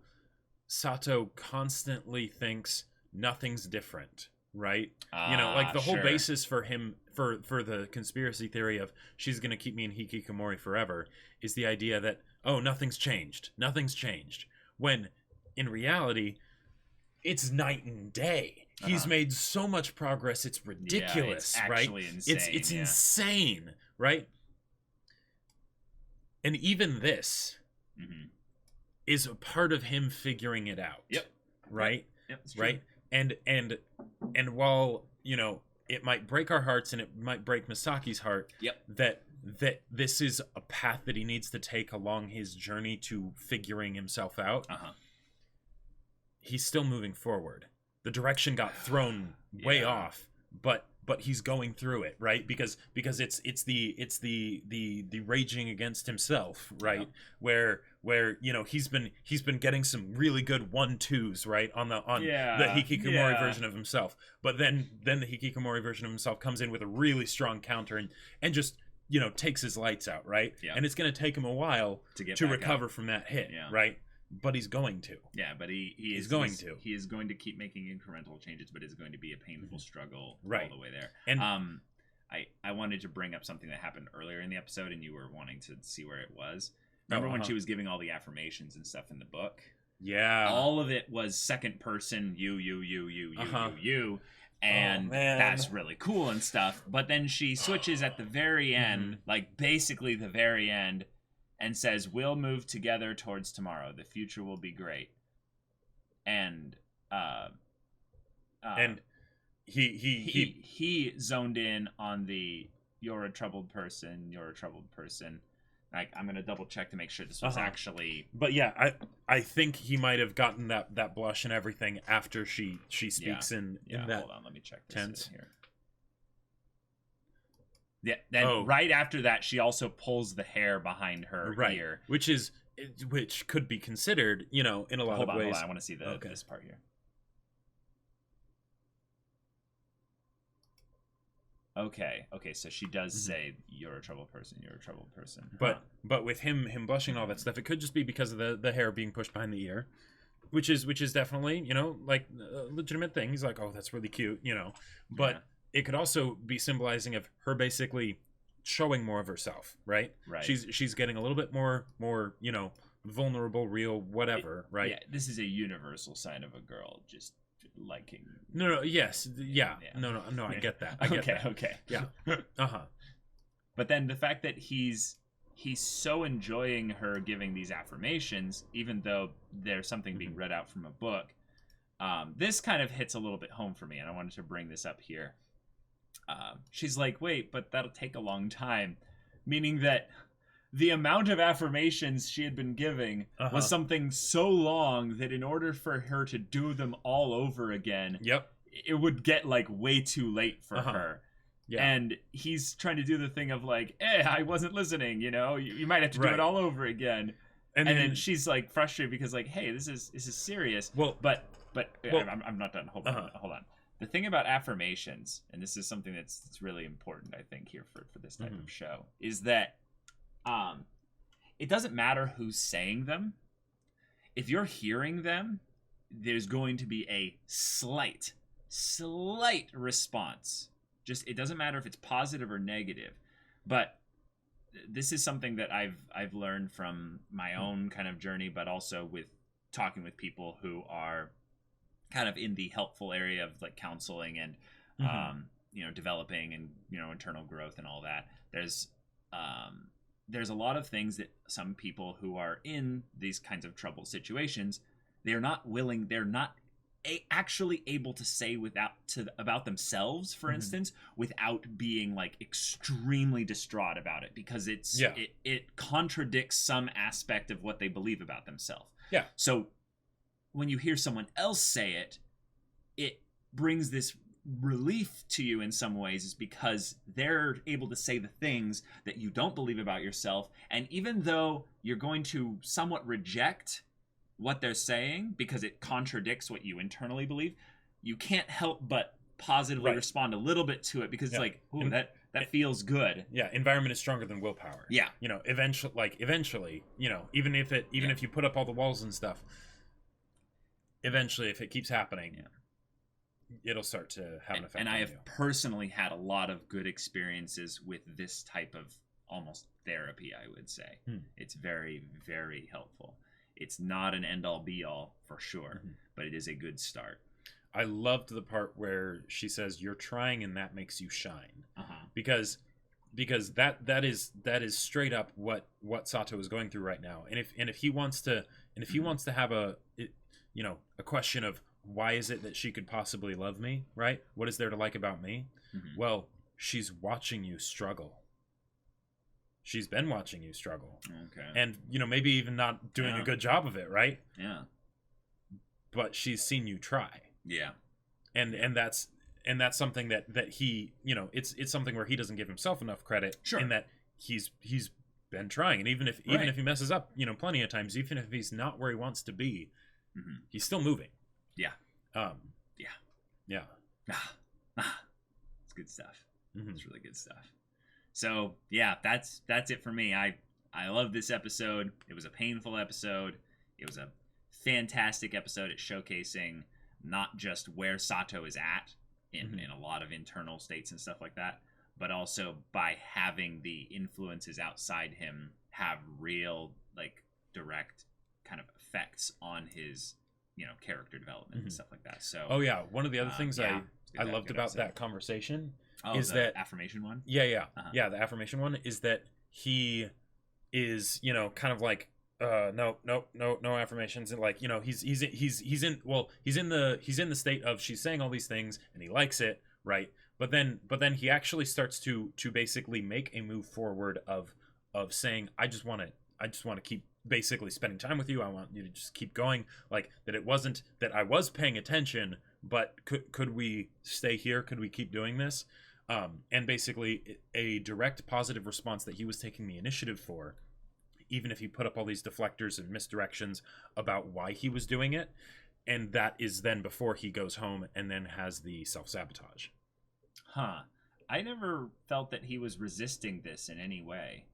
Speaker 2: Sato constantly thinks nothing's different, right? You know, like the whole basis for him for the conspiracy theory of she's going to keep me in hikikomori forever is the idea that, oh, nothing's changed, when in reality it's night and day. He's made so much progress, it's ridiculous,
Speaker 1: it's
Speaker 2: right?
Speaker 1: Insane,
Speaker 2: it's insane, right? And even this is a part of him figuring it out.
Speaker 1: Yep.
Speaker 2: Right?
Speaker 1: Yep,
Speaker 2: right? And while, you know, it might break our hearts and it might break Misaki's heart, that this is a path that he needs to take along his journey to figuring himself out. He's still moving forward. The direction got thrown way off, but he's going through it, right? Because it's the raging against himself, right? Where you know he's been getting some really good 1-2s, right, on the hikikomori version of himself, but then the hikikomori version of himself comes in with a really strong counter and just, you know, takes his lights out, right? And it's going to take him a while to recover from that hit, right? But he's going to.
Speaker 1: Yeah, but he is going to keep making incremental changes, but it's going to be a painful struggle all the way there. And I wanted to bring up something that happened earlier in the episode, and you were wanting to see where it was. Remember when she was giving all the affirmations and stuff in the book?
Speaker 2: Yeah.
Speaker 1: All of it was second person, you, and that's really cool and stuff. But then she switches at the very end, like basically the very end, and says, we'll move together towards tomorrow. The future will be great. And he zoned in on the you're a troubled person. Like, I'm gonna double check to make sure this was actually.
Speaker 2: But yeah, I think he might have gotten that blush and everything after she speaks in that.
Speaker 1: Hold on, let me check this
Speaker 2: tense
Speaker 1: here. Yeah, then right after that, she also pulls the hair behind her ear,
Speaker 2: which could be considered, you know, in a lot of ways.
Speaker 1: Hold on, I want to see this part here. Okay, so she does say, you're a troubled person.
Speaker 2: But with him blushing and all that stuff, it could just be because of the hair being pushed behind the ear, which is definitely, you know, like a legitimate thing. He's like, oh, that's really cute, you know, but it could also be symbolizing of her basically showing more of herself, right? She's getting a little bit more, you know, vulnerable, real, whatever, right?
Speaker 1: Yeah, this is a universal sign of a girl just liking.
Speaker 2: No, yes, yeah. No, I get that.
Speaker 1: Okay.
Speaker 2: Yeah.
Speaker 1: But then the fact that he's so enjoying her giving these affirmations, even though there's something being read out from a book, this kind of hits a little bit home for me, and I wanted to bring this up here. She's like, wait, but that'll take a long time, meaning that the amount of affirmations she had been giving was something so long that in order for her to do them all over again, it would get like way too late for her. Yeah. And he's trying to do the thing of like, I wasn't listening, you know, you might have to do it all over again. And then she's like frustrated because like, hey, this is serious.
Speaker 2: Well,
Speaker 1: but I'm not done. Hold on. The thing about affirmations, and this is something that's really important, I think, here for this type of show, is that it doesn't matter who's saying them. If you're hearing them, there's going to be a slight response. Just, it doesn't matter if it's positive or negative. But this is something that I've learned from my own kind of journey, but also with talking with people who are kind of in the helpful area of like counseling and you know, developing and, you know, internal growth and all that. There's a lot of things that some people who are in these kinds of trouble situations, they're not actually able to say about themselves, for instance, without being like extremely distraught about it, because it contradicts some aspect of what they believe about themselves.
Speaker 2: Yeah.
Speaker 1: So when you hear someone else say it, it brings this relief to you in some ways, is because they're able to say the things that you don't believe about yourself, and even though you're going to somewhat reject what they're saying because it contradicts what you internally believe, you can't help but positively respond a little bit to it, because it's like, ooh, that feels good.
Speaker 2: Yeah, environment is stronger than willpower.
Speaker 1: Yeah.
Speaker 2: You know, eventually, you know, even if you put up all the walls and stuff, eventually if it keeps happening, it'll start to have an effect.
Speaker 1: And I have personally had a lot of good experiences with this type of almost therapy, I would say. It's very, very helpful. It's not an end-all be-all for sure, but it is a good start.
Speaker 2: I loved the part where she says, "You're trying, and that makes you shine," because that is straight up what Sato is going through right now. And if he wants to have a question of why is it that she could possibly love me, right? What is there to like about me? Well, she's watching you struggle. She's been watching you struggle.
Speaker 1: Okay.
Speaker 2: And, you know, maybe even not doing a good job of it, right?
Speaker 1: Yeah.
Speaker 2: But she's seen you try.
Speaker 1: Yeah.
Speaker 2: And that's something that he, you know, it's something where he doesn't give himself enough credit.
Speaker 1: Sure.
Speaker 2: In that he's been trying. And even if he messes up, you know, plenty of times, even if he's not where he wants to be, he's still moving.
Speaker 1: Yeah.
Speaker 2: Yeah.
Speaker 1: It's good stuff. It's really good stuff. So yeah, that's it for me. I love this episode. It was a painful episode. It was a fantastic episode at showcasing not just where Sato is at in a lot of internal states and stuff like that, but also by having the influences outside him have real, like, direct kind of effects on his, you know, character development and stuff like that. So
Speaker 2: one of the other things I loved about that conversation is
Speaker 1: the
Speaker 2: that
Speaker 1: affirmation one.
Speaker 2: The affirmation one is that he is, you know, kind of like no affirmations, and like, you know, he's in the state of she's saying all these things and he likes it, right? But then he actually starts to basically make a move forward of saying, I just want to keep basically spending time with you. I want you to just keep going. Like, that it wasn't that I was paying attention, but could we stay here? Could we keep doing this? And basically a direct positive response that he was taking the initiative for, even if he put up all these deflectors and misdirections about why he was doing it. And that is then before he goes home and then has the self-sabotage.
Speaker 1: I never felt that he was resisting this in any way.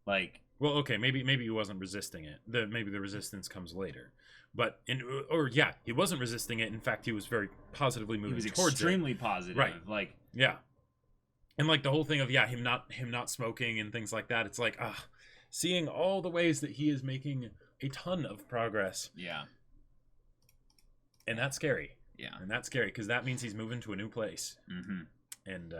Speaker 1: Like,
Speaker 2: well, okay, maybe he wasn't resisting it. Maybe the resistance comes later. But he wasn't resisting it. In fact, he was very positively moving towards it.
Speaker 1: He was extremely positive.
Speaker 2: Right.
Speaker 1: Like,
Speaker 2: yeah. And like the whole thing of him not smoking and things like that. It's like, seeing all the ways that he is making a ton of progress.
Speaker 1: Yeah.
Speaker 2: And that's scary.
Speaker 1: Yeah.
Speaker 2: And that's scary because that means he's moving to a new place. And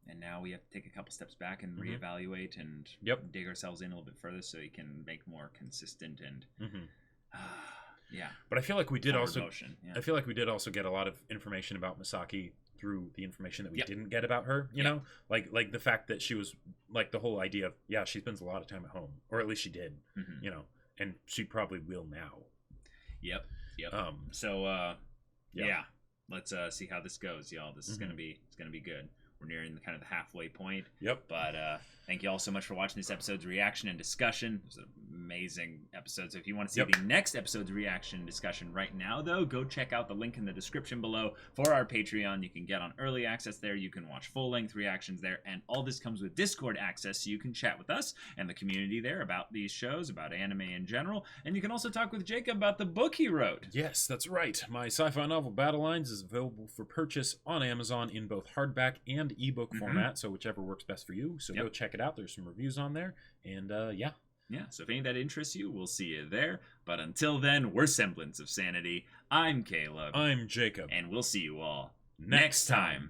Speaker 1: and now we have to take a couple steps back and reevaluate and dig ourselves in a little bit further so we can make more consistent and
Speaker 2: But I feel like we did also
Speaker 1: motion.
Speaker 2: I feel like we did also get a lot of information about Misaki through the information that we didn't get about her, you know, like the fact that she was, like, the whole idea of she spends a lot of time at home, or at least she did, you know, and she probably will now.
Speaker 1: Let's see how this goes, y'all. This is gonna be good. We're nearing the kind of the halfway point. But thank you all so much for watching this episode's reaction and discussion. It was an amazing episode. So if you want to see the next episode's reaction and discussion right now, though, go check out the link in the description below for our Patreon. You can get on early access there. You can watch full-length reactions there. And all this comes with Discord access, so you can chat with us and the community there about these shows, about anime in general. And you can also talk with Jacob about the book he wrote.
Speaker 2: Yes, that's right. My sci-fi novel Battle Lines is available for purchase on Amazon in both hardback and ebook format, so whichever works best for you. So go check it out. There's some reviews on there, and so if any of that interests you, we'll see you there. But until then, we're Semblance of Sanity. I'm Caleb. I'm Jacob.
Speaker 1: And we'll see you all next time.